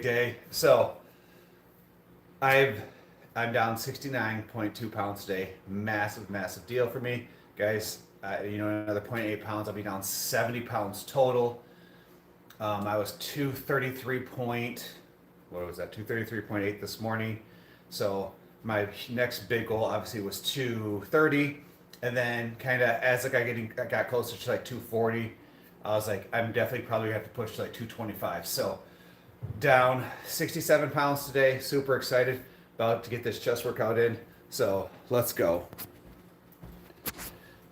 day. So I've I'm down 69.2 pounds today. Massive, massive deal for me, guys. Another zero point 0.8 pounds. I'll be down 70 pounds total. I was 233 point. What was that? 233.8 this morning. So my next big goal obviously was 230, and then kind of as I got closer to like 240, I was like, I'm definitely probably gonna have to push to like 225. So down 67 pounds today. Super excited about to get this chest workout in. So let's go.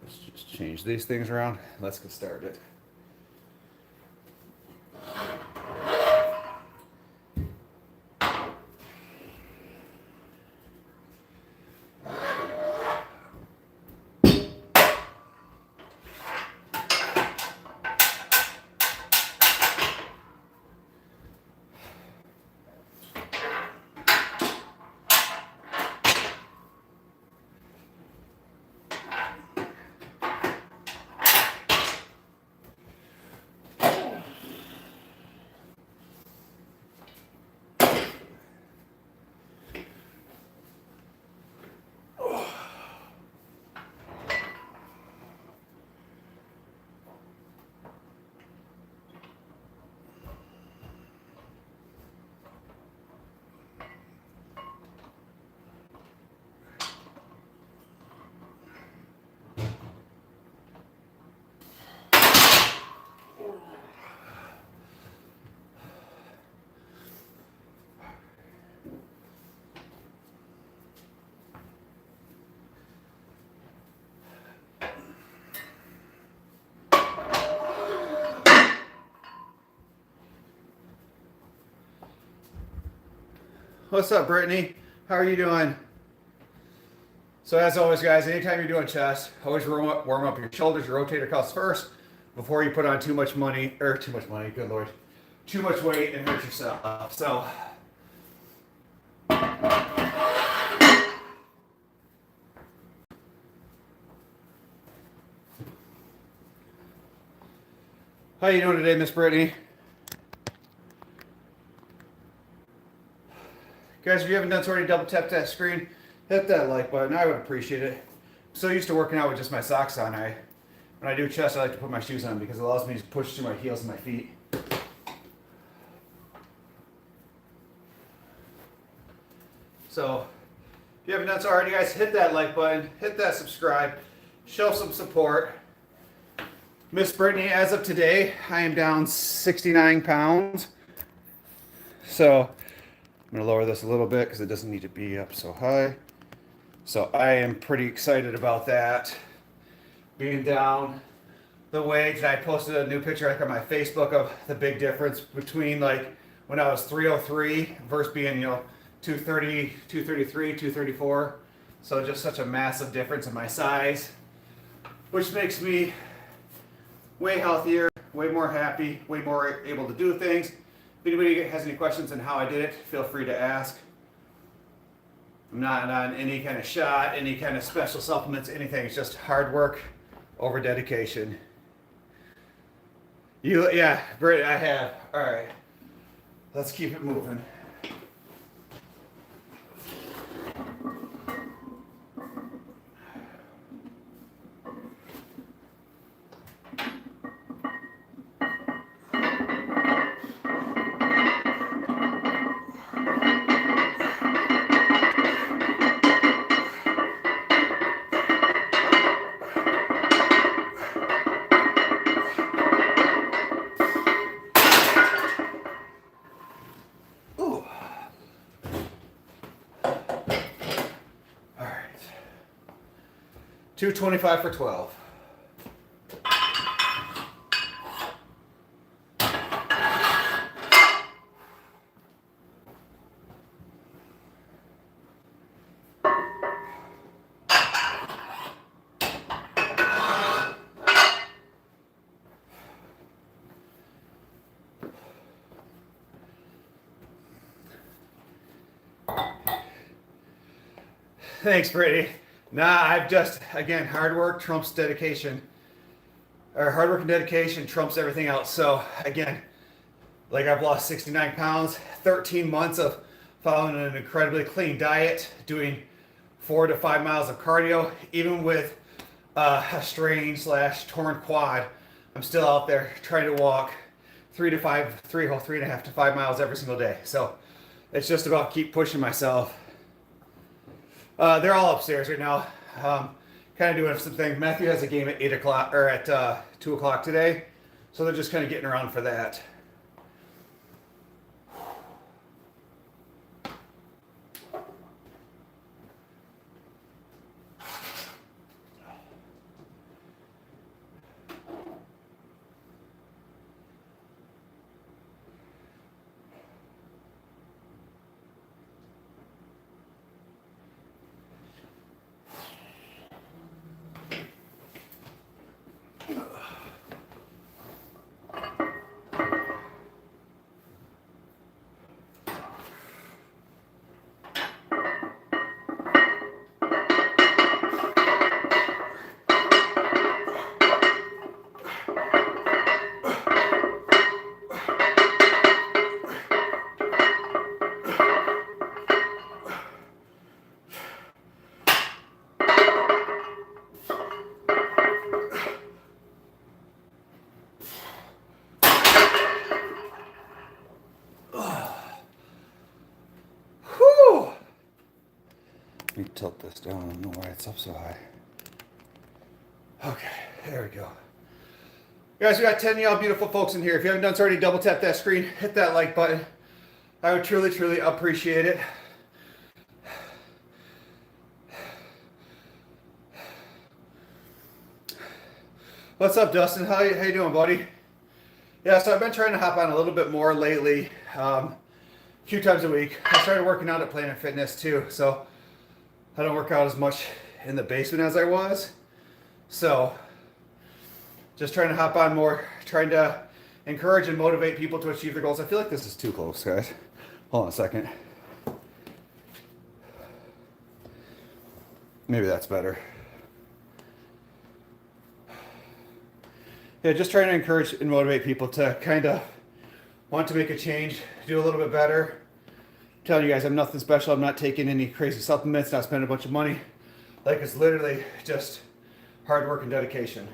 Let's just change these things around. Let's get started. What's up, Brittany? How are you doing? So as always, guys, anytime you're doing chest, always warm up your shoulders, your rotator cuffs first before you put on too much money, good Lord, too much weight and hurt yourself. So how you doing today, Miss Brittany? Guys, if you haven't done so already, double tap that screen, hit that like button. I would appreciate it. I'm so used to working out with just my socks on. When I do chest, I like to put my shoes on because it allows me to push through my heels and my feet. So, if you haven't done so already, guys, hit that like button, hit that subscribe, show some support. Miss Brittany, as of today, I am down 69 pounds. So, I'm going to lower this a little bit because it doesn't need to be up so high. So I am pretty excited about that. Being down the weight. I posted a new picture like on my Facebook of the big difference between like when I was 303 versus being, 230, 233, 234. So just such a massive difference in my size, which makes me way healthier, way more happy, way more able to do things. If anybody has any questions on how I did it, feel free to ask. I'm not on any kind of shot, any kind of special supplements, anything. It's just hard work over dedication. Yeah, Britt, I have. All right, let's keep it moving. Ooh. All right. 225 for 12. Thanks, Brady. Nah, I've just, again, hard work trumps dedication. Or hard work and dedication trumps everything else. So, again, Like I've lost 69 pounds, 13 months of following an incredibly clean diet, doing 4 to 5 miles of cardio, even with a strained slash torn quad. I'm still out there trying to walk 3.5 to 5 miles every single day. So it's just about keep pushing myself. They're all upstairs right now, kind of doing some things. Matthew has a game at 8 o'clock or at 2 o'clock today, so they're just kind of getting around for that. Let me tilt this down. I don't know why it's up so high. Okay, there we go. Guys, we got 10 of y'all beautiful folks in here. If you haven't done so already, double tap that screen, hit that like button. I would truly, truly appreciate it. What's up, Dustin? How you doing, buddy? Yeah, so I've been trying to hop on a little bit more lately, a few times a week. I started working out at Planet Fitness too, so I don't work out as much in the basement as I was. So just trying to hop on more, trying to encourage and motivate people to achieve their goals. I feel like this is too close, guys. Hold on a second. Maybe that's better. Yeah, just trying to encourage and motivate people to kind of want to make a change, do a little bit better. I'm telling you guys, I'm nothing special. I'm not taking any crazy supplements, not spending a bunch of money. Like, it's literally just hard work and dedication.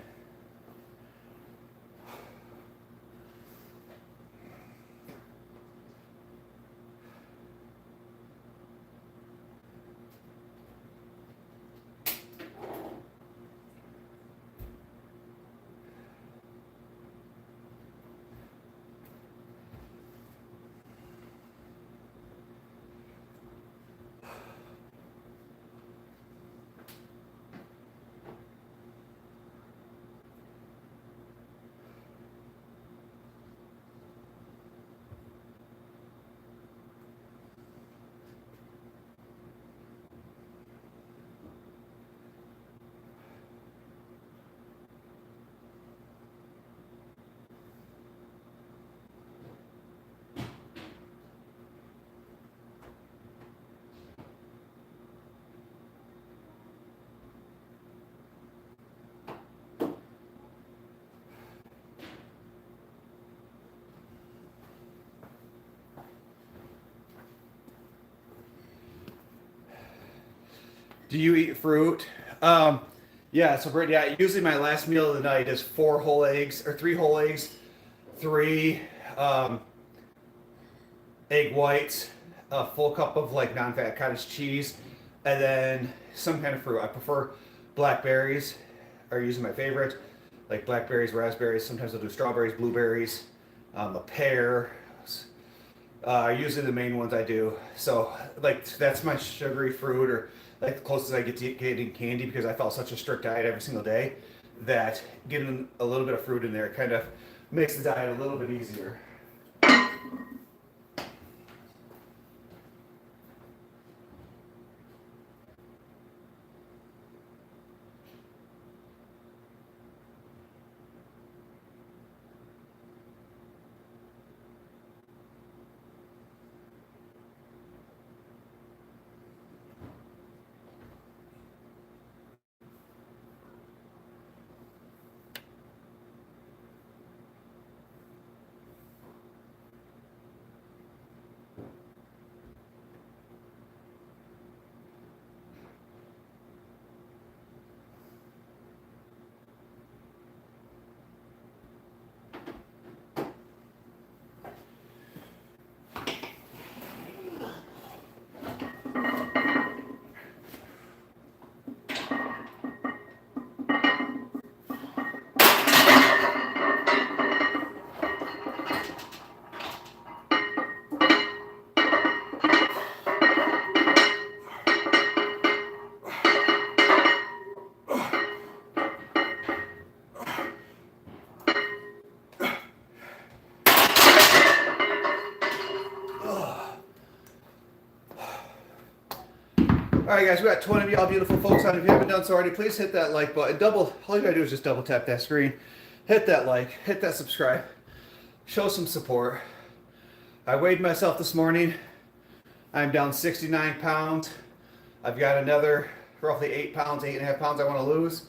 Do you eat fruit? Yeah, so Brittany, usually my last meal of the night is 4 whole eggs, or 3 whole eggs, 3 egg whites, a full cup of like non-fat cottage cheese, and then some kind of fruit. I prefer blackberries, are usually my favorite. Like blackberries, raspberries, sometimes I'll do strawberries, blueberries, a pear. Usually the main ones I do. So like that's my sugary fruit, or like the closest I get to getting candy, because I follow such a strict diet every single day that getting a little bit of fruit in there kind of makes the diet a little bit easier. All right, guys, we got 20 of y'all beautiful folks on. If you haven't done so already, please hit that like button. All you gotta do is just double tap that screen, hit that like, hit that subscribe, show some support. I weighed myself this morning. I'm down 69 pounds. I've got another roughly 8 pounds, 8.5 pounds I want to lose.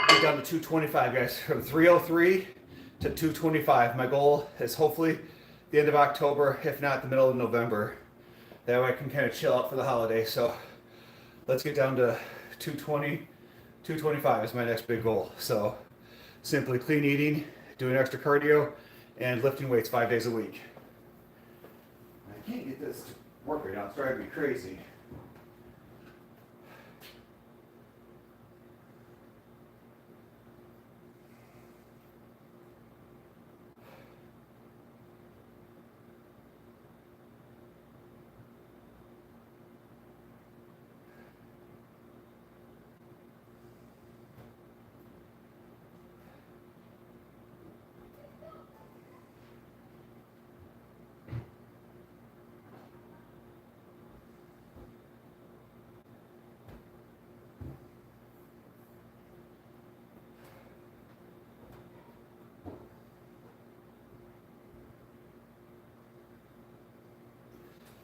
Get down to 225, guys, from 303 to 225. My goal is hopefully the end of October, if not the middle of November. That way I can kind of chill out for the holiday. So let's get down to 220, 225 is my next big goal. So simply clean eating, doing extra cardio, and lifting weights 5 days a week. I can't get this to work right now. It's driving me crazy.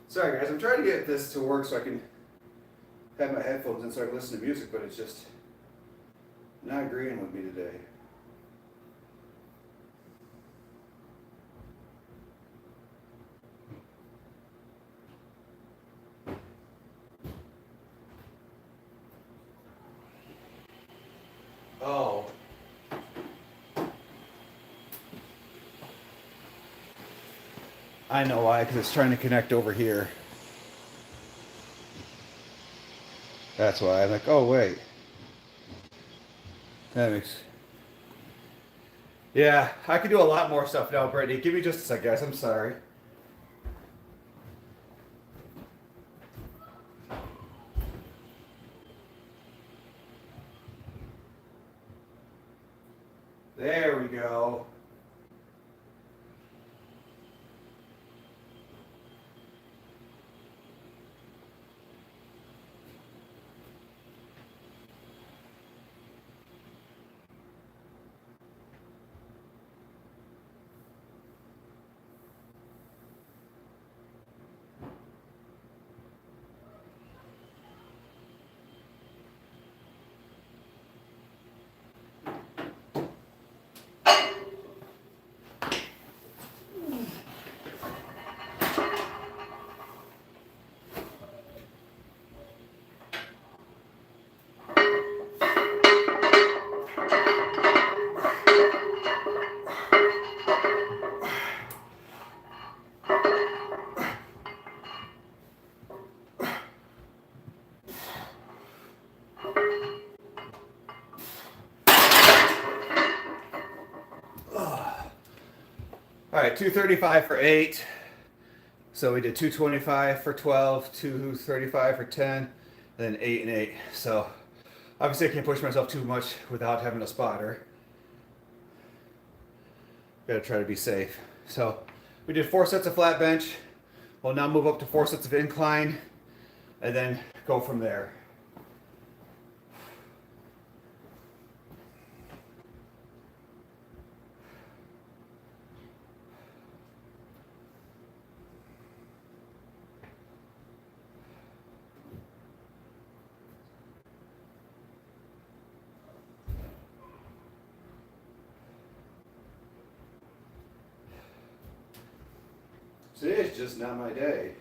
Sorry guys, I'm trying to get this to work so I can have my headphones in so I can listen to music, but it's just not agreeing with me today. Oh. I know why, because it's trying to connect over here. That's why. I'm like, oh, wait. That makes... Yeah, I could do a lot more stuff now, Brittany. Give me just a sec, guys. I'm sorry. There we go. All right, 235 for 8. So we did 225 for 12, 235 for 10, and then 8 and 8. So obviously I can't push myself too much without having a spotter. Gotta try to be safe. So we did 4 sets of flat bench. We'll now move up to 4 sets of incline and then go from there. Today's just not my day.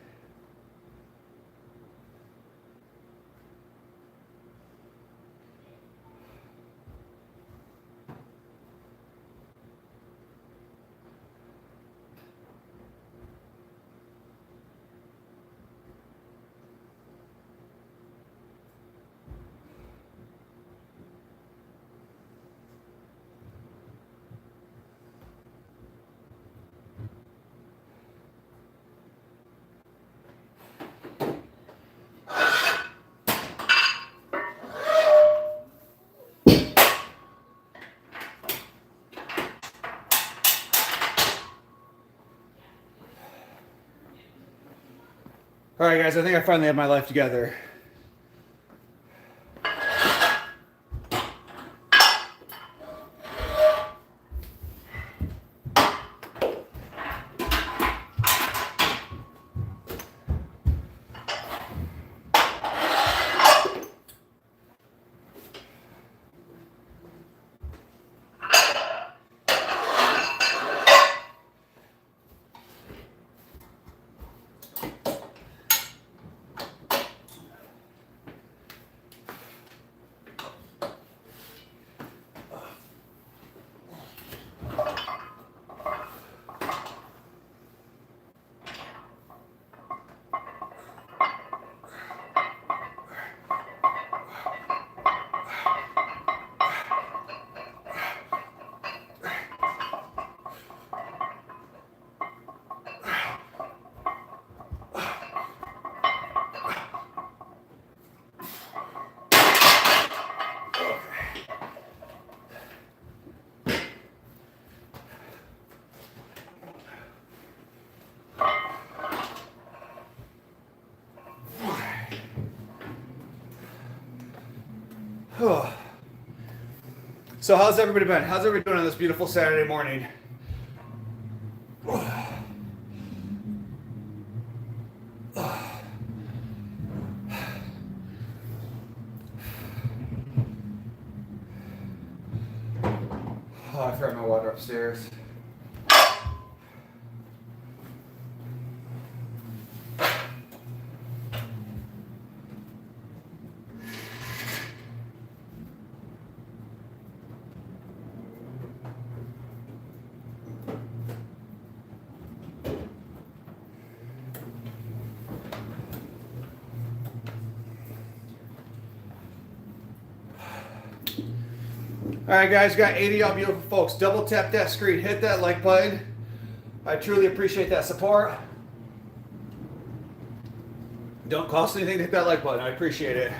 All right, guys, I think I finally have my life together. So how's everybody been? How's everybody doing on this beautiful Saturday morning? Oh, I forgot my water upstairs. All right, guys, got 80 of you beautiful folks. Double tap that screen, hit that like button. I truly appreciate that support. Don't cost anything to hit that like button. I appreciate it.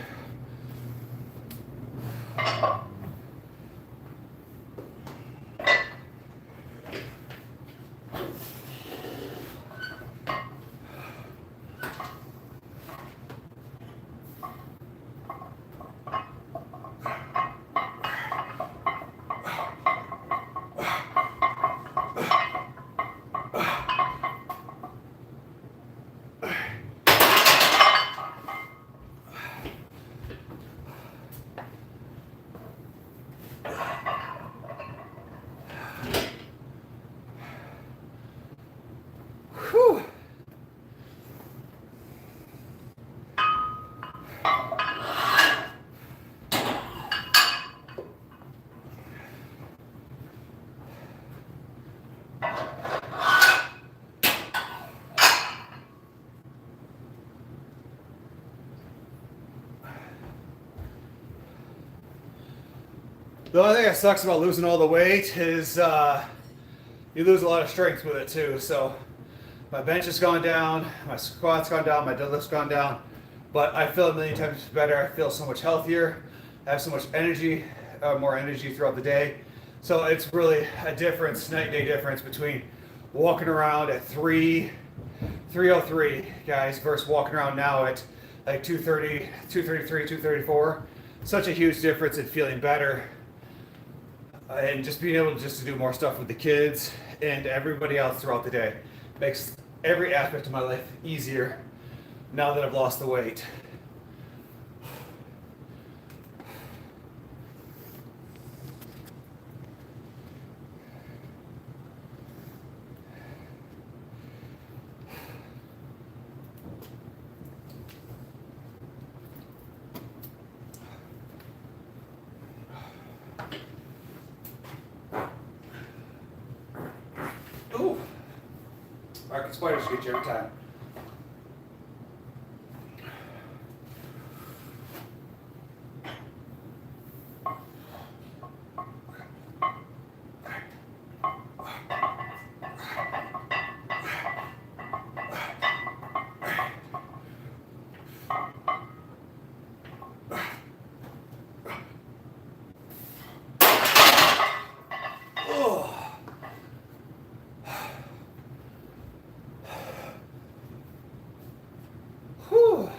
Whew. The only thing that sucks about losing all the weight is you lose a lot of strength with it too. So my bench has gone down, my squat's gone down, my deadlift's gone down, but I feel a million times better. I feel so much healthier. I have so much energy, more energy throughout the day. So it's really a difference, night and day difference between walking around at 303 guys versus walking around now at like 230, 233, 234. Such a huge difference in feeling better. And just being able to do more stuff with the kids and everybody else throughout the day makes every aspect of my life easier now that I've lost the weight. Ooh, Market spiders get you every time. Whew.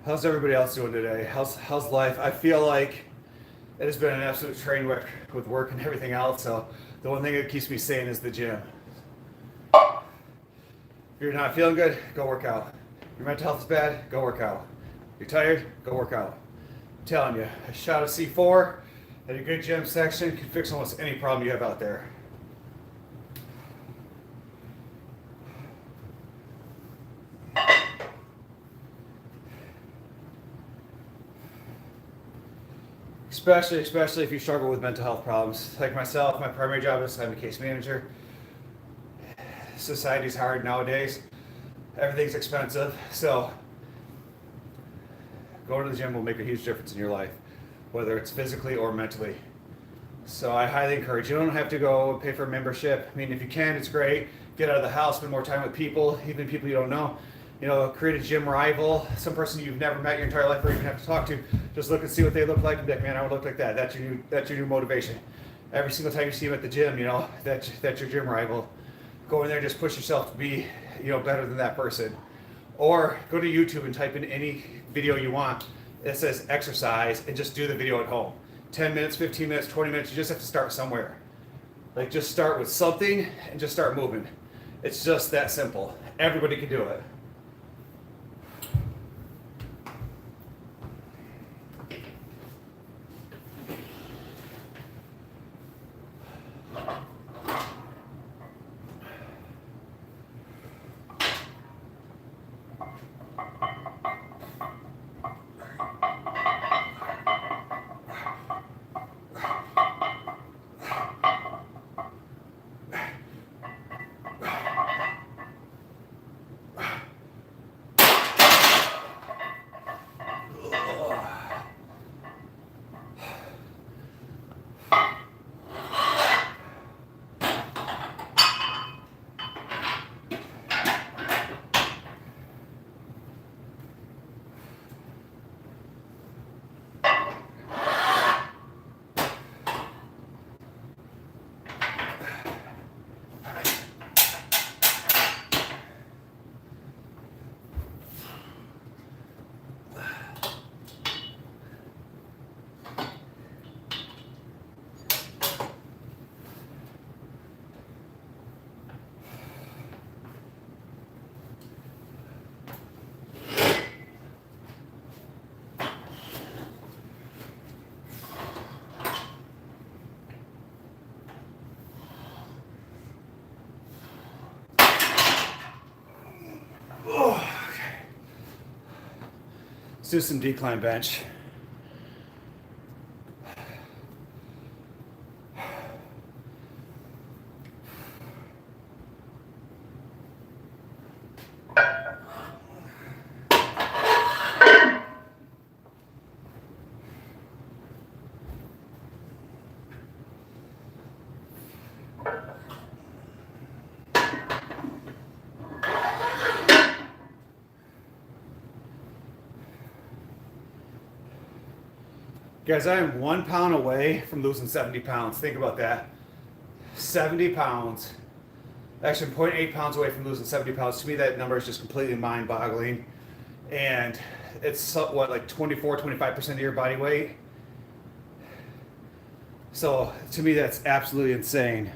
How's everybody else doing today? How's life? I feel like it has been an absolute train wreck with work and everything else. So the one thing that keeps me sane is the gym. If you're not feeling good, go work out. Your mental health is bad, go work out. You're tired, go work out. I'm telling you, a shot of C4 at a good gym section can fix almost any problem you have out there. Especially if you struggle with mental health problems. Like myself, my primary job is I'm a case manager. Society's hard nowadays. Everything's expensive. So going to the gym will make a huge difference in your life, whether it's physically or mentally. So I highly encourage you. You don't have to go and pay for a membership. I mean, if you can, it's great. Get out of the house, spend more time with people, even people you don't know. You know, create a gym rival, some person you've never met your entire life or even have to talk to. Just look and see what they look like and be like, man, I would look like that. That's your new motivation. Every single time you see him at the gym, you know, that's your gym rival. Go in there and just push yourself to be, you know, better than that person. Or go to YouTube and type in any video you want that says exercise and just do the video at home. 10 minutes, 15 minutes, 20 minutes, you just have to start somewhere. Like just start with something and just start moving. It's just that simple. Everybody can do it. Let's do some decline bench. Guys, I am 1 pound away from losing 70 pounds. Think about that. 70 pounds. Actually, I'm 0.8 pounds away from losing 70 pounds. To me, that number is just completely mind-boggling. And it's what, like 24, 25% of your body weight? So to me, that's absolutely insane.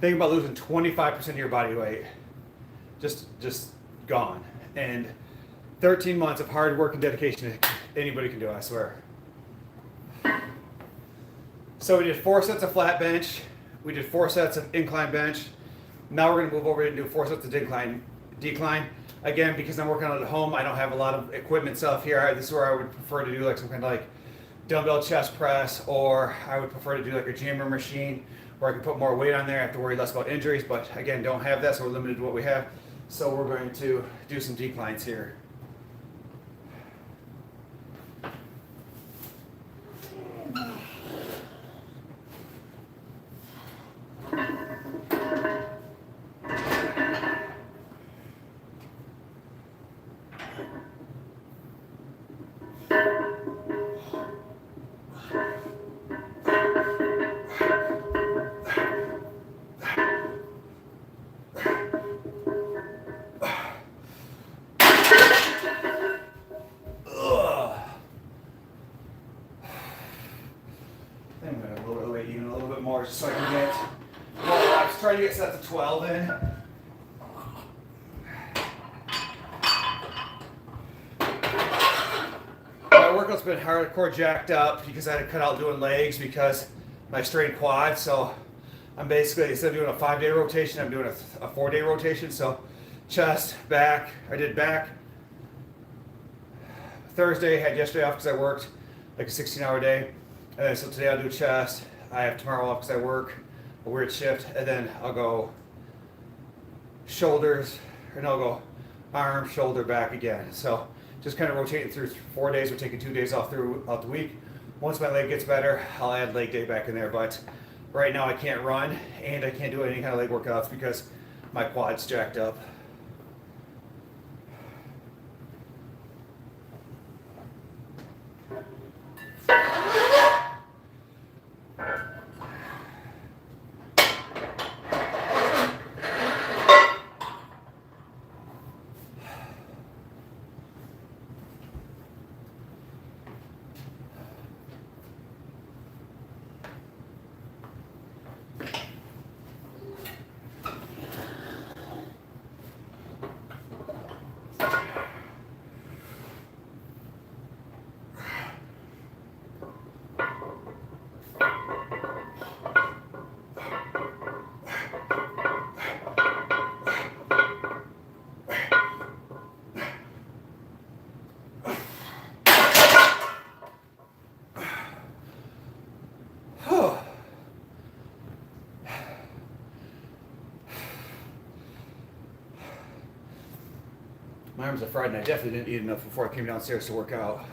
Think about losing 25% of your body weight. Just gone. And 13 months of hard work and dedication, anybody can do it, I swear. So we did 4 sets of flat bench. We did 4 sets of incline bench. Now we're gonna move over and do 4 sets of decline. Again, because I'm working on it at home, I don't have a lot of equipment stuff here. This is where I would prefer to do like some kind of like dumbbell chest press, or I would prefer to do like a jammer machine where I can put more weight on there. I have to worry less about injuries, but again, don't have that, so we're limited to what we have. So we're going to do some declines here. I'm going to lower the weight even a little bit more just so I can get more reps. Try to get sets of 12 in. My workout's been hardcore jacked up because I had to cut out doing legs because my strained quad. So I'm basically, instead of doing a 5-day rotation, I'm doing a 4-day rotation. So chest, back. I did back Thursday, had yesterday off because I worked like a 16-hour day. And then so today I'll do chest. I have tomorrow off because I work a weird shift. And then I'll go shoulders, and I'll go arm, shoulder, back again. So just kind of rotating through 4 days. We're taking 2 days off throughout the week. Once my leg gets better, I'll add leg day back in there. But right now I can't run and I can't do any kind of leg workouts because my quad's jacked up. My arms are fried, and I definitely didn't eat enough before I came downstairs to work out.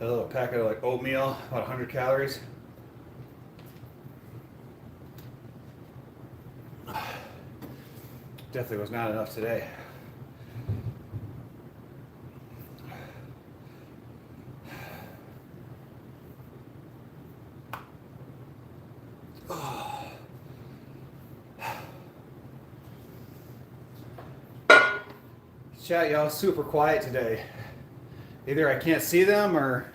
A little packet of like oatmeal, about 100 calories. Definitely was not enough today. Chat, y'all, super quiet today. Either I can't see them or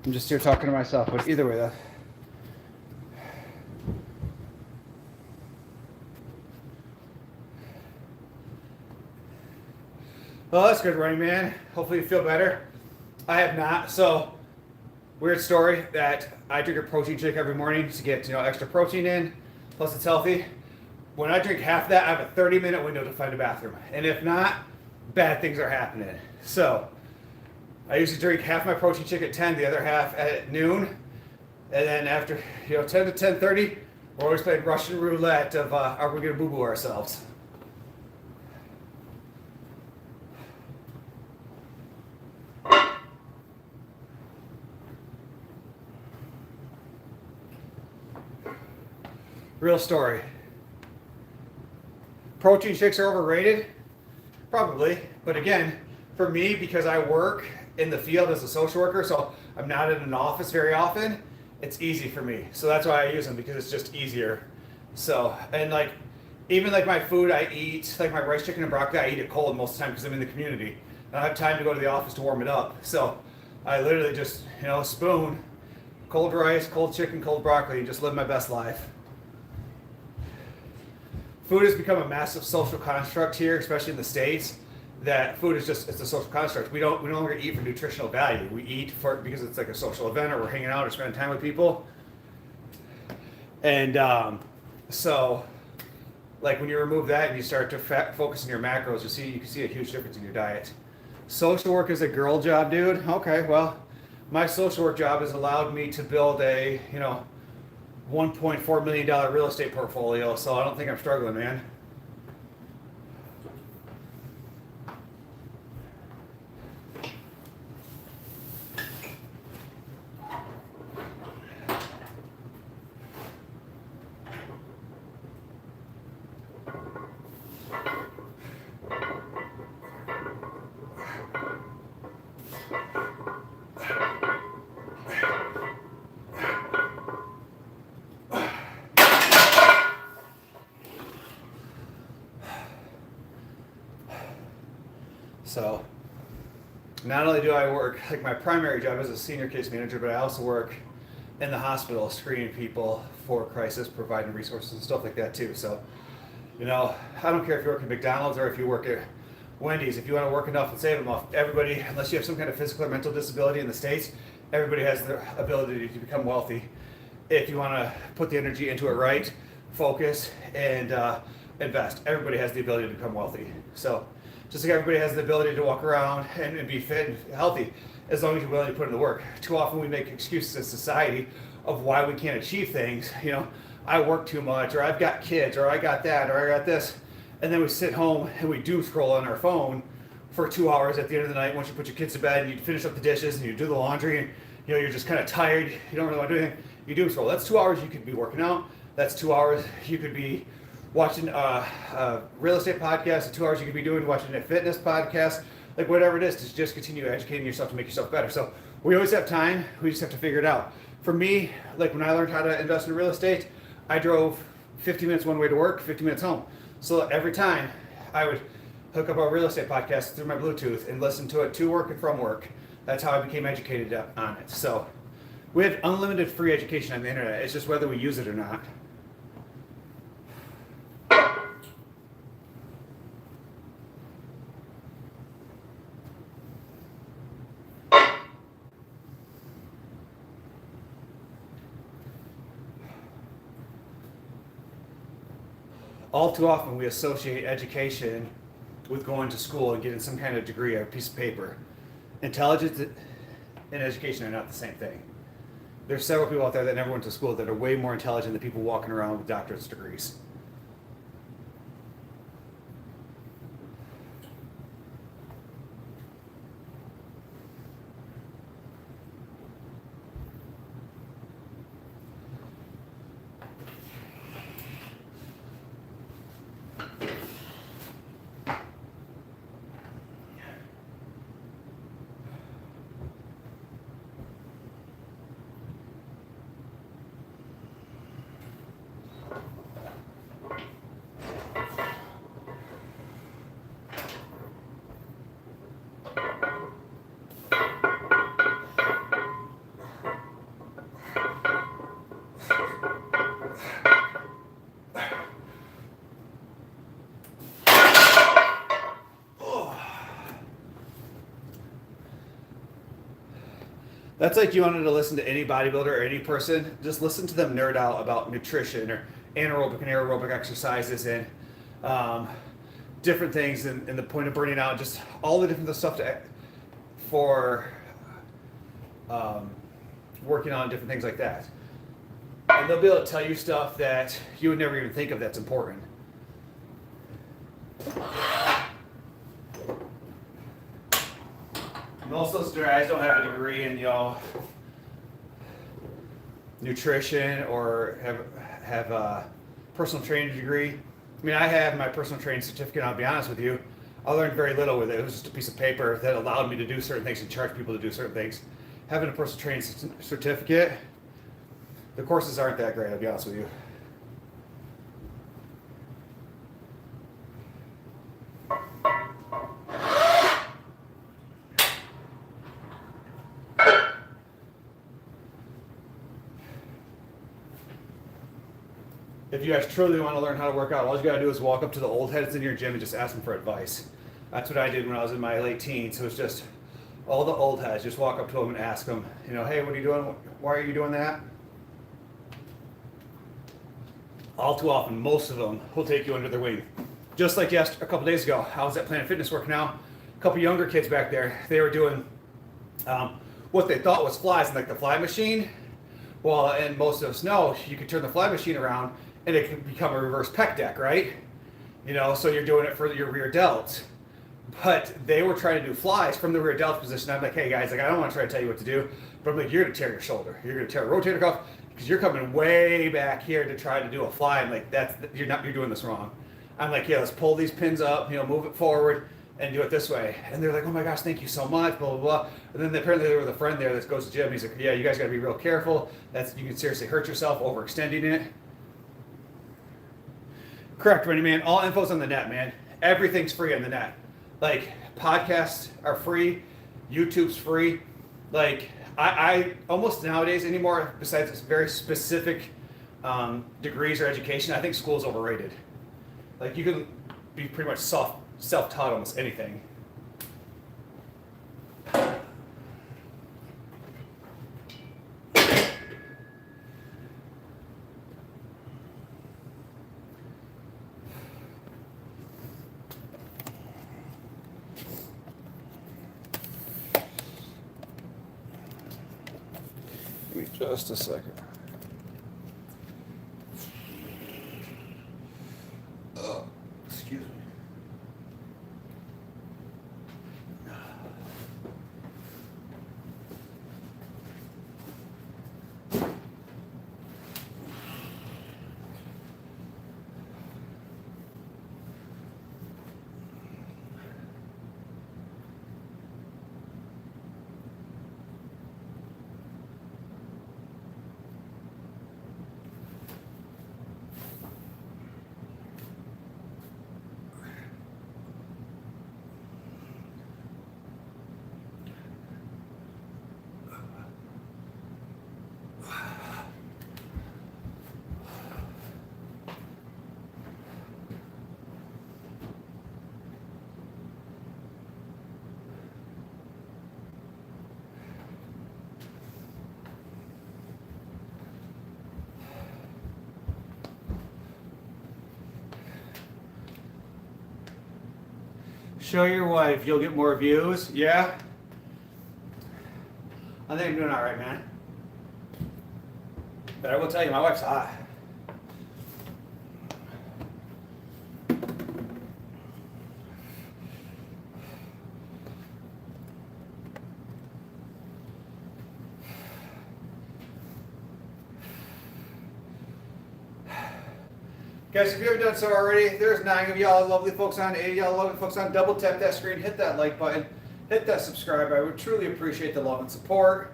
I'm just here talking to myself, but either way, well, that's good, Running Man. Hopefully you feel better. I have not. So, weird story that I drink a protein shake every morning to get extra protein in, plus it's healthy. When I drink half that, I have a 30-minute window to find a bathroom, and if not, bad things are happening. So I usually drink half my protein shake at 10, the other half at noon, and then after 10 to 10:30, we're always playing Russian roulette of are we gonna boo-boo ourselves. Real story. Protein shakes are overrated? Probably, but again, for me, because I work in the field as a social worker, so I'm not in an office very often, it's easy for me. So that's why I use them, because it's just easier. So, and even my food I eat, like my rice, chicken, and broccoli, I eat it cold most of the time because I'm in the community. I don't have time to go to the office to warm it up. So I literally just, spoon, cold rice, cold chicken, cold broccoli, and just live my best life. Food has become a massive social construct here, especially in the States, that food is it's a social construct. We no longer eat for nutritional value. We eat because it's like a social event, or we're hanging out or spending time with people. And so when you remove that and you start to focus on your macros, you can see a huge difference in your diet. Social work is a girl job, dude. Okay, well, my social work job has allowed me to build a, $1.4 million real estate portfolio, so I don't think I'm struggling, man. So, not only do I work, my primary job is a senior case manager, but I also work in the hospital screening people for crisis, providing resources and stuff like that too. So, I don't care if you work at McDonald's or if you work at Wendy's. If you want to work enough and save enough, everybody, unless you have some kind of physical or mental disability in the States, everybody has the ability to become wealthy. If you want to put the energy into it right, focus, and invest, everybody has the ability to become wealthy. So, just like everybody has the ability to walk around and be fit and healthy, as long as you're willing to put in the work. Too often we make excuses in society of why we can't achieve things. I work too much, or I've got kids, or I got that, or I got this. And then we sit home and we doom scroll on our phone for 2 hours at the end of the night once you put your kids to bed and you finish up the dishes and you do the laundry and you're just kind of tired, you don't really want to do anything. You doom scroll. That's 2 hours you could be working out. That's 2 hours you could be watching a real estate podcast, 2 hours you could be watching a fitness podcast, whatever it is, to just continue educating yourself to make yourself better. So we always have time, we just have to figure it out. For me, when I learned how to invest in real estate, I drove 50 minutes one way to work, 50 minutes home. So every time I would hook up a real estate podcast through my Bluetooth and listen to it to work and from work. That's how I became educated on it. So we have unlimited free education on the internet. It's just whether we use it or not. All too often we associate education with going to school and getting some kind of degree or a piece of paper. Intelligence and education are not the same thing. There's several people out there that never went to school that are way more intelligent than people walking around with doctorate degrees. That's like you wanted to listen to any bodybuilder or any person, just listen to them nerd out about nutrition or anaerobic and aerobic exercises and um, different things and the point of burning out, just all the different stuff for working on different things like that. And they'll be able to tell you stuff that you would never even think of that's important. Most of those guys don't have a degree in, nutrition or have a personal training degree. I mean, I have my personal training certificate. I'll be honest with you, I learned very little with it. It was just a piece of paper that allowed me to do certain things and charge people to do certain things. Having a personal training certificate, the courses aren't that great. I'll be honest with you. If you guys truly want to learn how to work out, all you gotta do is walk up to the old heads in your gym and just ask them for advice. That's what I did when I was in my late teens. So it's just all the old heads, just walk up to them and ask them, hey, what are you doing? Why are you doing that? All too often, most of them will take you under their wing. Just like a couple days ago, I was at Planet Fitness working out. A couple younger kids back there, they were doing what they thought was flies in like the fly machine. Well, and most of us know you can turn the fly machine around and it can become a reverse pec deck, right? So you're doing it for your rear delts. But they were trying to do flies from the rear delts position. I'm like, hey guys, I don't want to try to tell you what to do, but I'm like, you're gonna tear your shoulder. You're gonna tear a rotator cuff because you're coming way back here to try to do a fly. And like, you're doing this wrong. I'm like, yeah, let's pull these pins up, move it forward and do it this way. And they're like, oh my gosh, thank you so much, blah, blah, blah. And then apparently there was a friend there that goes to the gym. He's like, yeah, you guys gotta be real careful. You can seriously hurt yourself overextending it. Correct, Rennie, man. All info's on the net, man. Everything's free on the net. Like, podcasts are free. YouTube's free. Like, I almost nowadays anymore, besides very specific degrees or education, I think school's overrated. Like, you can be pretty much self-taught almost anything. Give me just a second. Excuse me. Show your wife, you'll get more views. Yeah? I think I'm doing all right, man. But I will tell you, my wife's hot. Guys, if you haven't done so already, there's 9 of y'all lovely folks on, 8 of y'all lovely folks on. Double tap that screen, hit that like button, hit that subscribe. I would truly appreciate the love and support.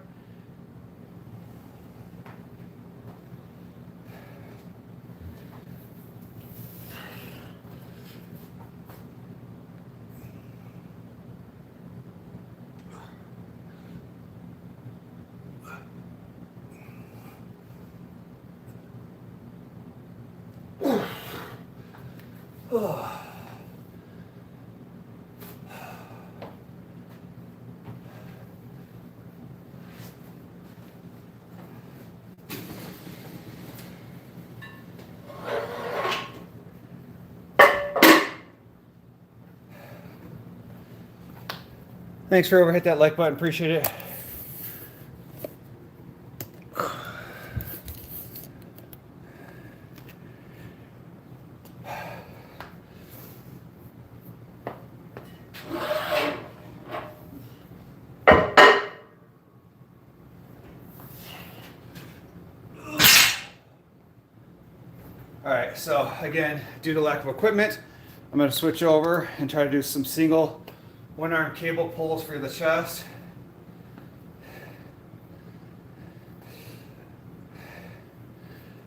Thanks for hit that like button. Appreciate it. All right, so again, due to lack of equipment, I'm going to switch over and try to do some single one-arm cable pulls for the chest.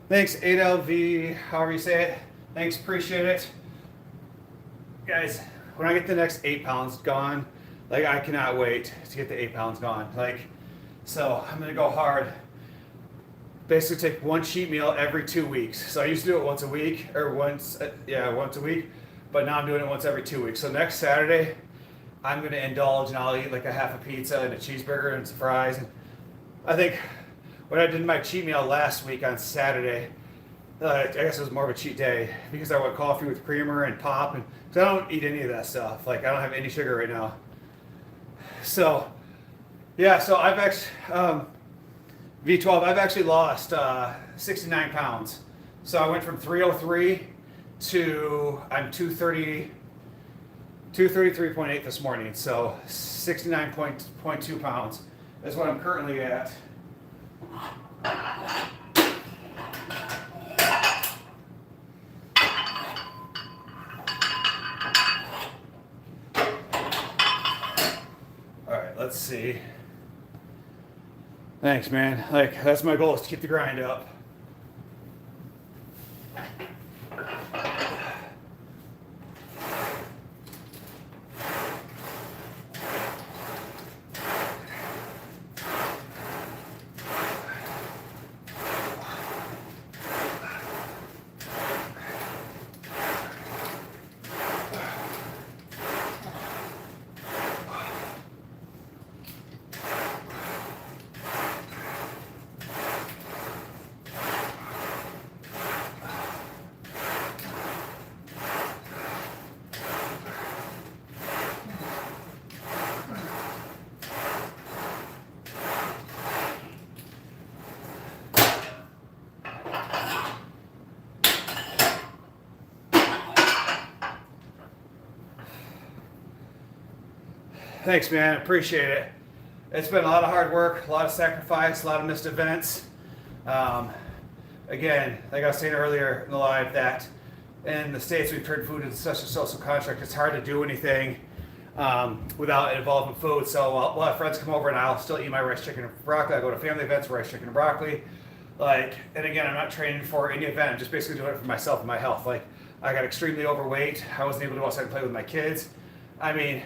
Thanks, 8LV, however you say it. Thanks, appreciate it. Guys, when I get the next 8 pounds gone, like I cannot wait to get the 8 pounds gone. Like, so I'm going to go hard. Basically take one cheat meal every 2 weeks. So I used to do it once a week, or once a week, but now I'm doing it once every 2 weeks. So next Saturday, I'm gonna indulge and I'll eat like a half a pizza and a cheeseburger and some fries. And I think when I did my cheat meal last week on Saturday, I guess it was more of a cheat day because I went coffee with creamer and pop, and so I don't eat any of that stuff. Like I don't have any sugar right now. So yeah, so I've actually V12. I've actually lost 69 pounds. So I went from 303 to I'm 233.8 this morning. So 69.2 pounds is what I'm currently at. All right, let's see. Thanks, man. Like, that's my goal, is to keep the grind up. Thanks, man. Appreciate it. It's been a lot of hard work, a lot of sacrifice, a lot of missed events. Again, like I was saying earlier in the live, that in the States we've turned food into such a social contract, it's hard to do anything without involving food. So we'll have friends come over and I'll still eat my rice, chicken, and broccoli. I go to family events, rice, chicken, and broccoli. Like, and again, I'm not training for any event. I'm just basically doing it for myself and my health. Like, I got extremely overweight. I wasn't able to go outside and play with my kids. I mean,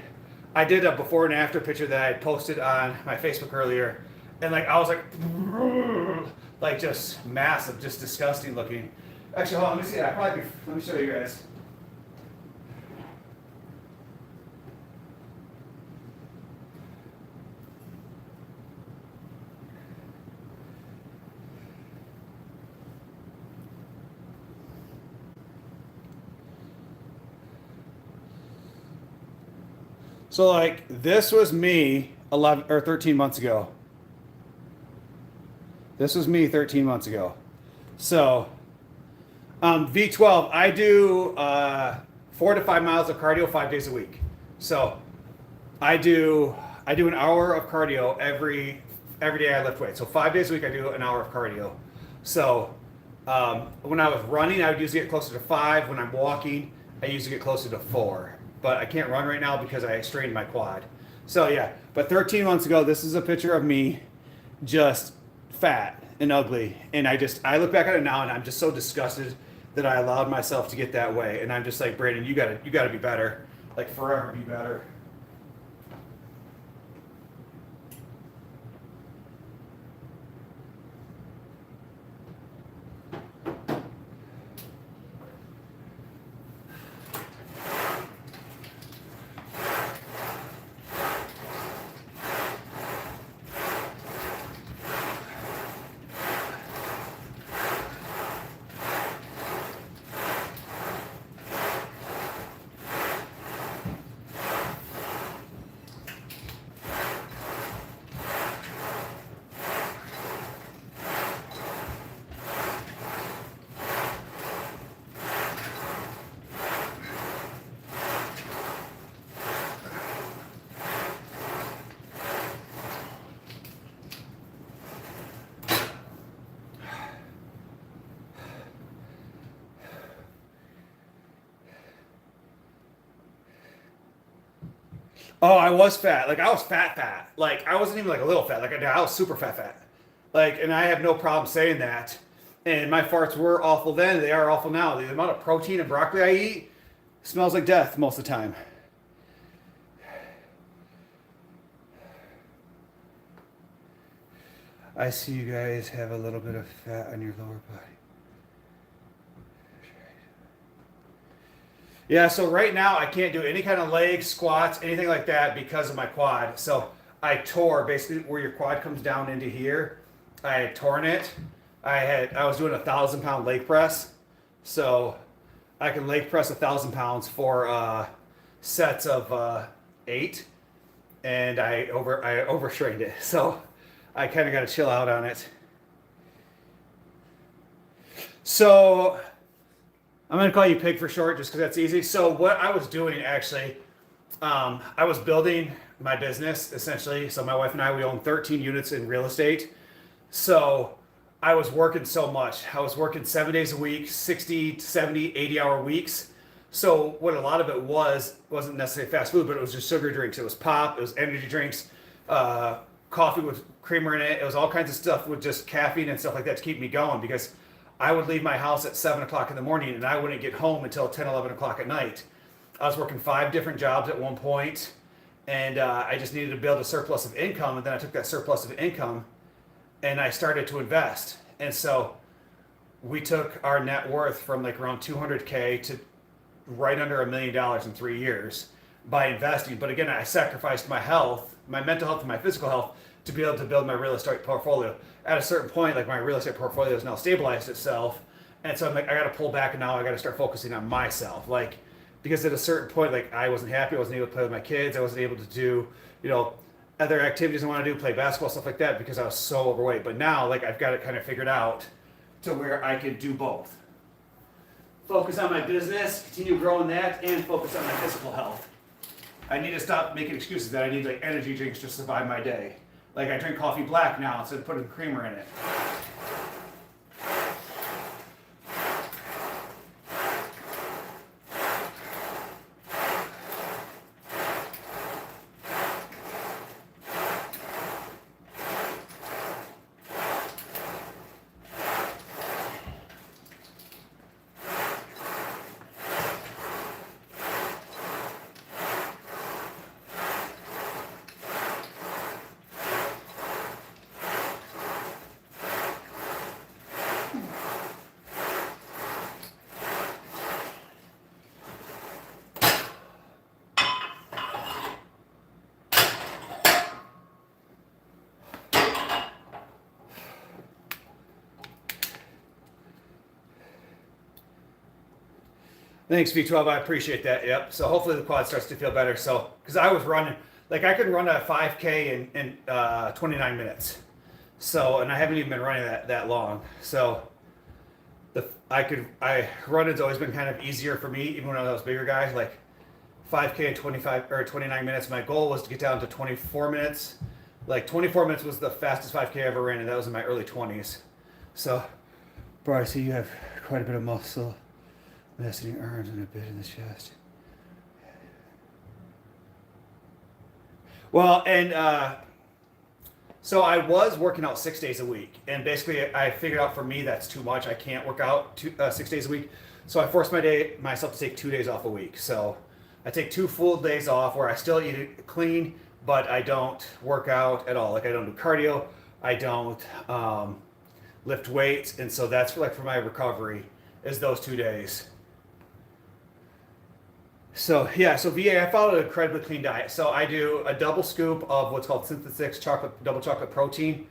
I did a before and after picture that I posted on my Facebook earlier, and like I was like just massive, just disgusting looking. Actually, hold on, let me see. Let me show you guys. So like this was me 11 or 13 months ago. This was me 13 months ago. So V12, I do 4 to 5 miles of cardio 5 days a week. So I do an hour of cardio every day I lift weights. So 5 days a week I do an hour of cardio. So when I was running, I would usually get closer to 5. When I'm walking, I usually get closer to 4. But I can't run right now because I strained my quad. So yeah, but 13 months ago, this is a picture of me just fat and ugly. And I look back at it now and I'm just so disgusted that I allowed myself to get that way. And I'm just like, Brandon, you gotta be better. Like forever be better. Oh, I was fat. Like I was fat. Like I wasn't even like a little fat. Like I was super fat. Like, and I have no problem saying that. And my farts were awful then. They are awful now. The amount of protein and broccoli I eat smells like death most of the time. I see you guys have a little bit of fat on your lower body. Yeah, so right now I can't do any kind of leg squats, anything like that because of my quad. So I tore basically where your quad comes down into here. I had torn it. I was doing 1,000 pound leg press. So I can leg press 1,000 pounds for sets of 8, and I overstrained it. So I kind of got to chill out on it. So I'm going to call you Pig for short just because that's easy. So what I was doing actually, I was building my business essentially. So my wife and I, we own 13 units in real estate. So I was working so much. I was working 7 days a week, 60 to 70, 80-hour weeks. So what a lot of it wasn't necessarily fast food, but it was just sugar drinks. It was pop, it was energy drinks, coffee with creamer in it. It was all kinds of stuff with just caffeine and stuff like that to keep me going because I would leave my house at 7 o'clock in the morning and I wouldn't get home until 10, 11 o'clock at night. I was working 5 different jobs at one point, and I just needed to build a surplus of income. And then I took that surplus of income and I started to invest. And so we took our net worth from like around 200K to right under $1 million in 3 years by investing. But again, I sacrificed my health, my mental health and my physical health to be able to build my real estate portfolio. At a certain point, like my real estate portfolio has now stabilized itself. And so I'm like, I got to pull back and now I got to start focusing on myself. Like, because at a certain point, like I wasn't happy. I wasn't able to play with my kids. I wasn't able to do, other activities I want to do, play basketball, stuff like that, because I was so overweight. But now, like, I've got it kind of figured out to where I can do both. Focus on my business, continue growing that, and focus on my physical health. I need to stop making excuses that I need like energy drinks to survive my day. Like I drink coffee black now instead of putting creamer in it. Thanks, V12. I appreciate that. Yep. So hopefully the quad starts to feel better. So, because I was running, like I could run a 5K in 29 minutes. So, and I haven't even been running that long. So, running's always been kind of easier for me, even when I was a bigger guy. Like 5K in 25 or 29 minutes. My goal was to get down to 24 minutes. Like 24 minutes was the fastest 5K I ever ran, and that was in my early 20s. So, bro, I see you have quite a bit of muscle. Mass in your arms and a bit in the chest. Well, and so I was working out 6 days a week, and basically I figured out for me that's too much. I can't work out 6 days a week, so I forced myself to take 2 days off a week. So I take 2 full days off where I still eat it clean, but I don't work out at all. Like I don't do cardio, I don't lift weights, and so that's for my recovery is those 2 days. So yeah, so VA, I follow an incredibly clean diet. So I do a double scoop of what's called Synthesis double chocolate protein.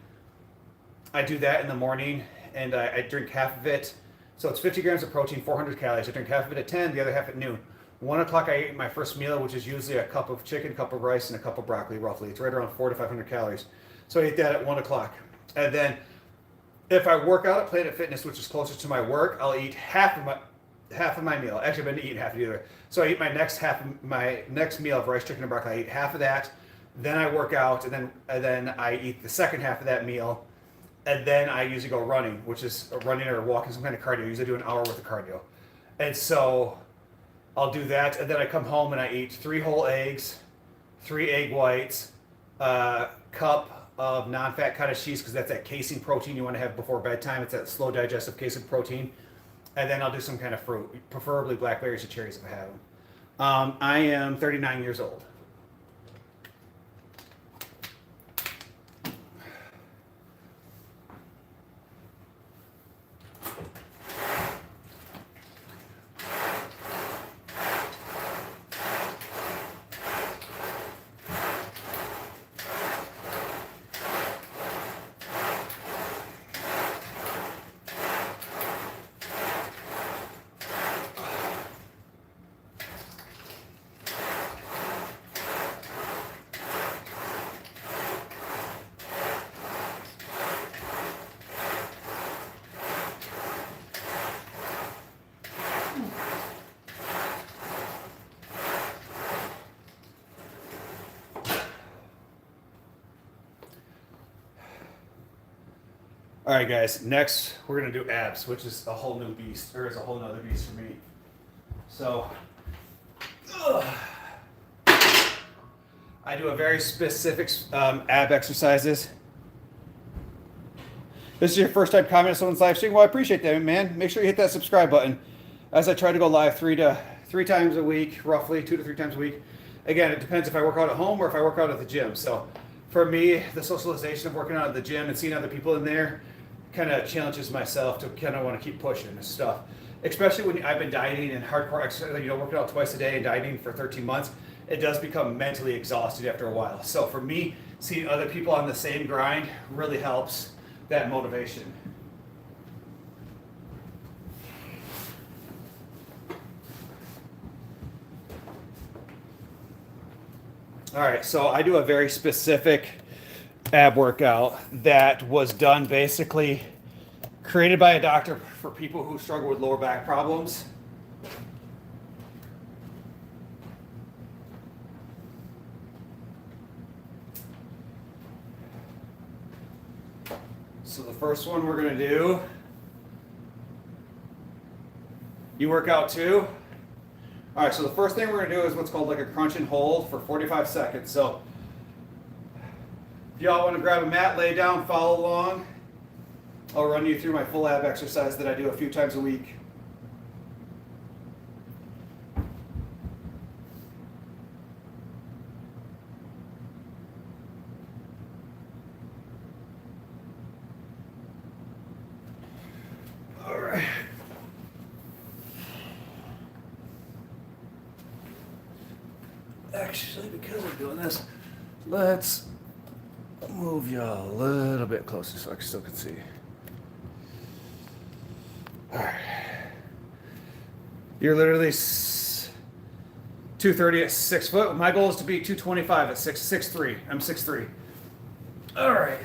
I do that in the morning, and I drink half of it. So it's 50 grams of protein, 400 calories. I drink half of it at 10, the other half at noon. 1 o'clock I eat my first meal, which is usually a cup of chicken, a cup of rice, and a cup of broccoli roughly. It's right around 400 to 500 calories. So I eat that at 1 o'clock. And then if I work out at Planet Fitness, which is closer to my work, I'll eat half of my meal. Actually, I've been eating half of either. So I eat my next meal of rice, chicken, and broccoli. I eat half of that. Then I work out, and then I eat the second half of that meal, and then I usually go running, which is running or walking, some kind of cardio. I usually do an hour worth of cardio, and so I'll do that, and then I come home and I eat 3 whole eggs, 3 egg whites, a cup of non-fat cottage cheese because that's that casein protein you want to have before bedtime. It's that slow digestive casein protein. And then I'll do some kind of fruit, preferably blackberries or cherries if I have them. I am 39 years old. All right, guys. Next, we're gonna do abs, which is a whole new beast, or is a whole nother beast for me. So, I do a very specific ab exercises. This is your first time commenting on someone's live stream. Well, I appreciate that, man. Make sure you hit that subscribe button. As I try to go live three times a week, roughly 2 to 3 times a week. Again, it depends if I work out at home or if I work out at the gym. So, for me, the socialization of working out at the gym and seeing other people in there kind of challenges myself to kind of want to keep pushing this stuff. Especially when I've been dieting and hardcore exercise, working out twice a day and dieting for 13 months, it does become mentally exhausted after a while. So for me, seeing other people on the same grind really helps that motivation. All right, so I do a very specific ab workout that was done basically created by a doctor for people who struggle with lower back problems. So the first one we're going to do, you work out too? All right, so the first thing we're going to do is what's called like a crunch and hold for 45 seconds. So if y'all want to grab a mat, lay down, follow along. I'll run you through my full ab exercise that I do a few times a week. All right. Actually, because I'm doing this, let's move y'all a little bit closer so I still can see. All right. You're literally 230 at 6 foot. My goal is to be 225 at 6'3". I'm 6'3". All right.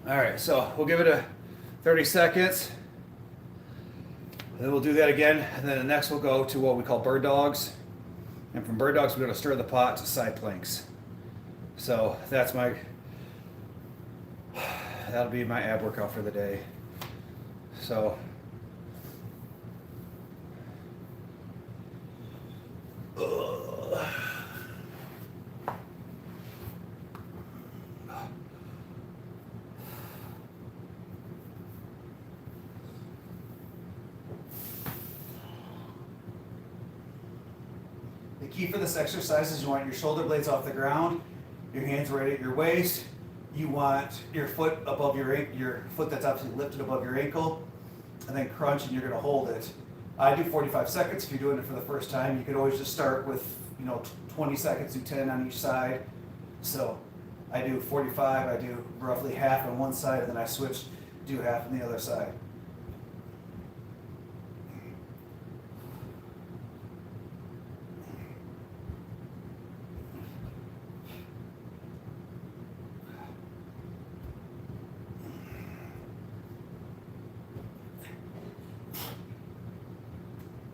All right, so we'll give it a 30 seconds. Then we'll do that again, and then the next we'll go to what we call bird dogs. And from bird dogs, we're going to stir the pot to side planks. So that'll be my ab workout for the day. So the key for this exercise is you want your shoulder blades off the ground, your hands right at your waist, you want your foot above your foot that's obviously lifted above your ankle, and then crunch, and you're going to hold it. I do 45 seconds. If you're doing it for the first time, you could always just start with 20 seconds, do 10 on each side. So I do 45. I do roughly half on one side, and then I switch, do half on the other side.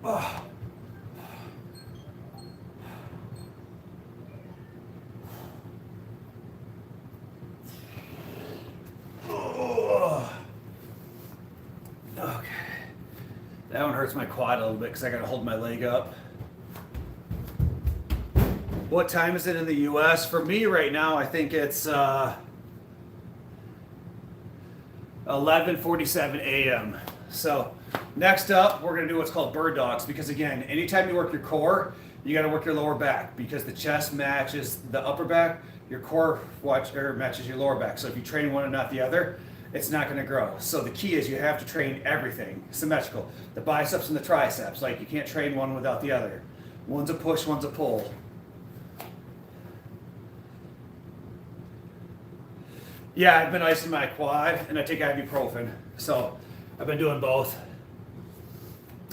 Oh. Oh. Okay. That one hurts my quad a little bit because I got to hold my leg up. What time is it in the US? For me right now, I think it's 11:47 a.m. So next up, we're going to do what's called bird dogs, because again, anytime you work your core, you got to work your lower back, because the chest matches the upper back, your core matches your lower back. So if you train one and not the other, it's not going to grow. So the key is you have to train everything symmetrical. The biceps and the triceps, like you can't train one without the other. One's a push, one's a pull. Yeah, I've been icing my quad and I take ibuprofen. So I've been doing both.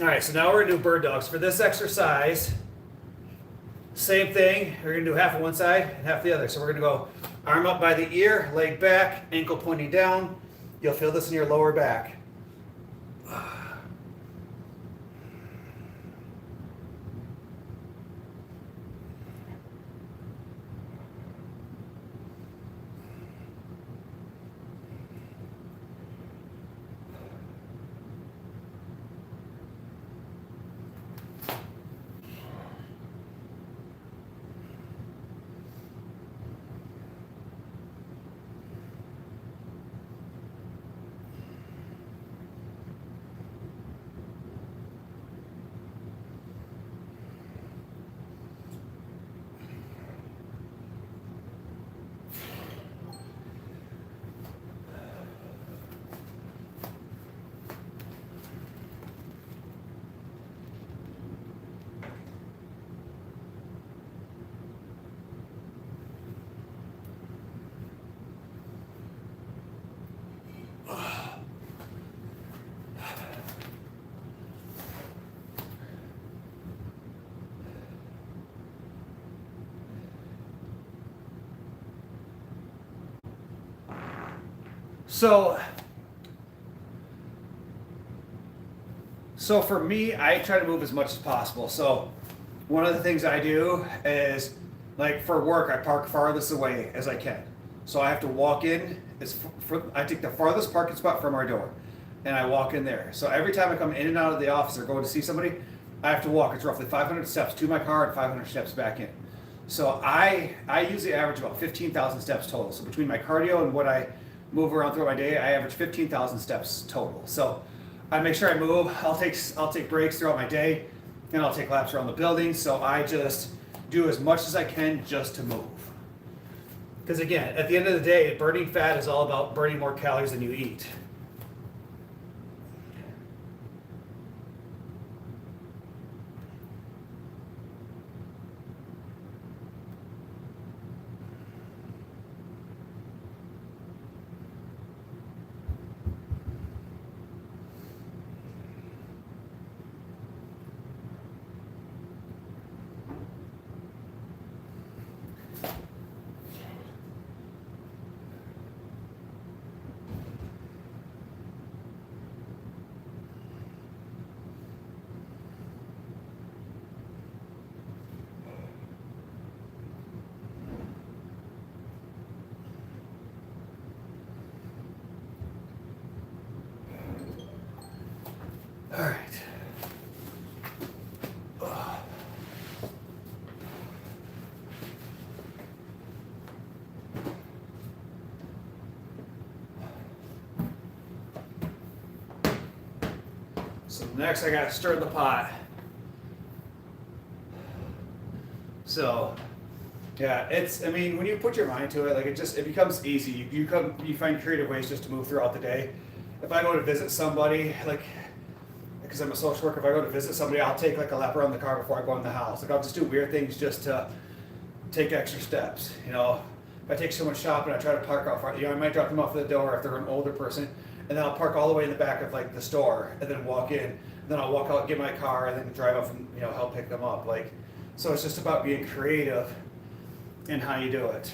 All right, so now we're gonna do bird dogs. For this exercise, same thing. We're gonna do half on one side and half the other. So we're gonna go arm up by the ear, leg back, ankle pointing down. You'll feel this in your lower back. So for me, I try to move as much as possible. So one of the things I do is, like for work, I park farthest away as I can. So I have to walk in. I take the farthest parking spot from our door, and I walk in there. So every time I come in and out of the office or go to see somebody, I have to walk. It's roughly 500 steps to my car and 500 steps back in. So I usually average about 15,000 steps total. So between my cardio and what I move around throughout my day, I average 15,000 steps total. So I make sure I move. I'll take breaks throughout my day, and I'll take laps around the building. So I just do as much as I can just to move. Because again, at the end of the day, burning fat is all about burning more calories than you eat. All right. So next I got to stir the pot. So Yeah, it's. I mean, when you put your mind to it, like it becomes easy. You find creative ways just to move throughout the day. If I go to visit somebody, like because I'm a social worker, if I go to visit somebody, I'll take like a lap around the car before I go in the house. Like I'll just do weird things just to take extra steps. You know, if I take someone shopping, I try to park out front. You know, I might drop them off at the door if they're an older person, and then I'll park all the way in the back of like the store, and then walk in. And then I'll walk out, get my car, and then drive up and help pick them up. Like, so it's just about being creative in how you do it.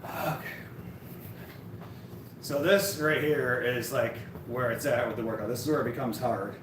Okay. So this right here is like where it's at with the workout. This is where it becomes hard.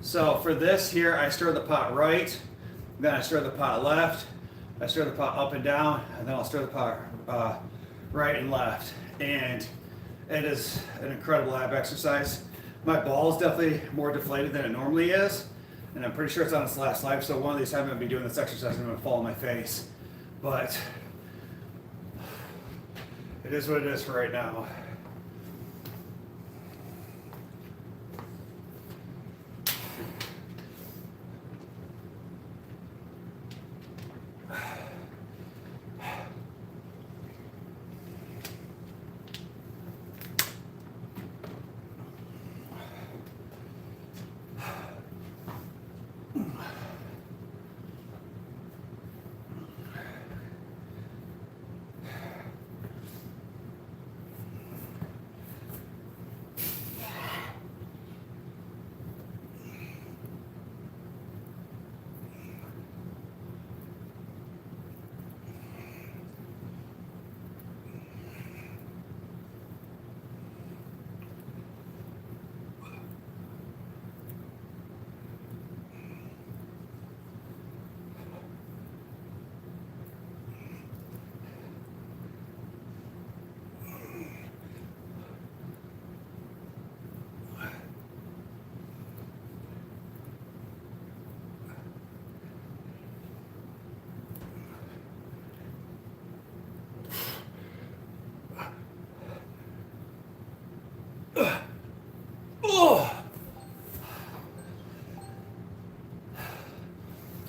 So for this here, I stir the pot right, then I stir the pot left, I stir the pot up and down, and then I'll stir the pot right and left. And it is an incredible ab exercise. My ball is definitely more deflated than it normally is, and I'm pretty sure it's on its last life, so one of these times I'm going to be doing this exercise and I'm going to fall on my face. But it is what it is for right now.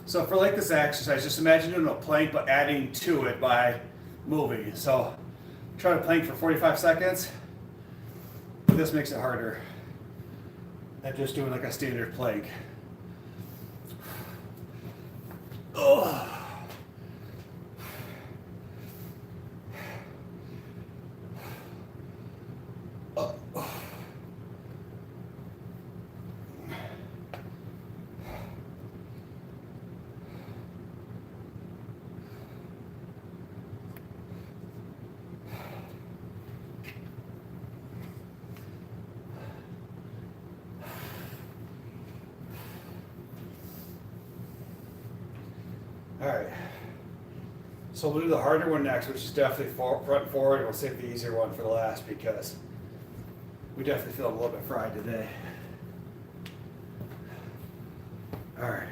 So for like this exercise, just imagine doing a plank but adding to it by moving. So try to plank for 45 seconds. This makes it harder than just doing like a standard plank. Oh. All right, so we'll do the harder one next, which is definitely front and forward. We'll save the easier one for the last because we definitely feel a little bit fried today. All right.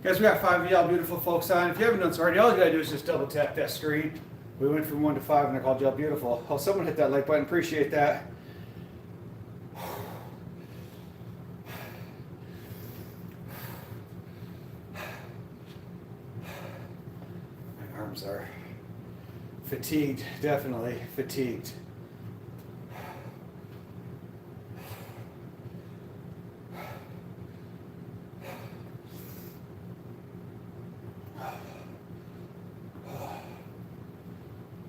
Guys, we got 5 of y'all beautiful folks on. If you haven't done so already, all you gotta do is just double tap that screen. We went from 1 to 5 and I called y'all beautiful. Oh, someone hit that like button. Appreciate that. My arms are fatigued, definitely fatigued.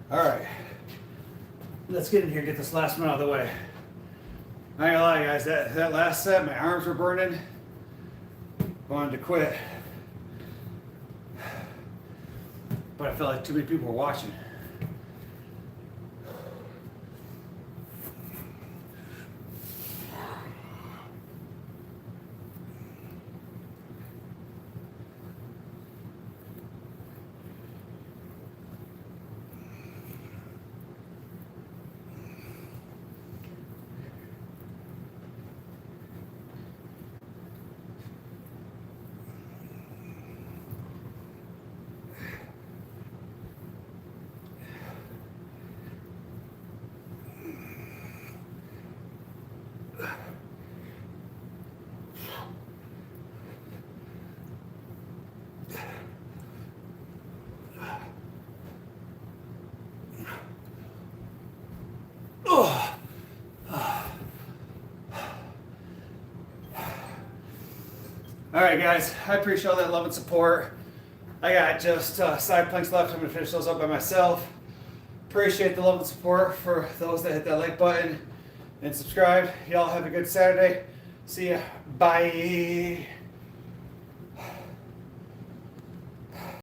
All right, let's get in here and get this last one out of the way. I ain't gonna lie, guys, that last set, my arms were burning. Wanted to quit. But I felt like too many people were watching. All right, guys, I appreciate all that love and support. I got just side planks left. I'm gonna finish those up by myself. Appreciate the love and support for those that hit that like button and subscribe. Y'all have a good Saturday. See ya. Bye.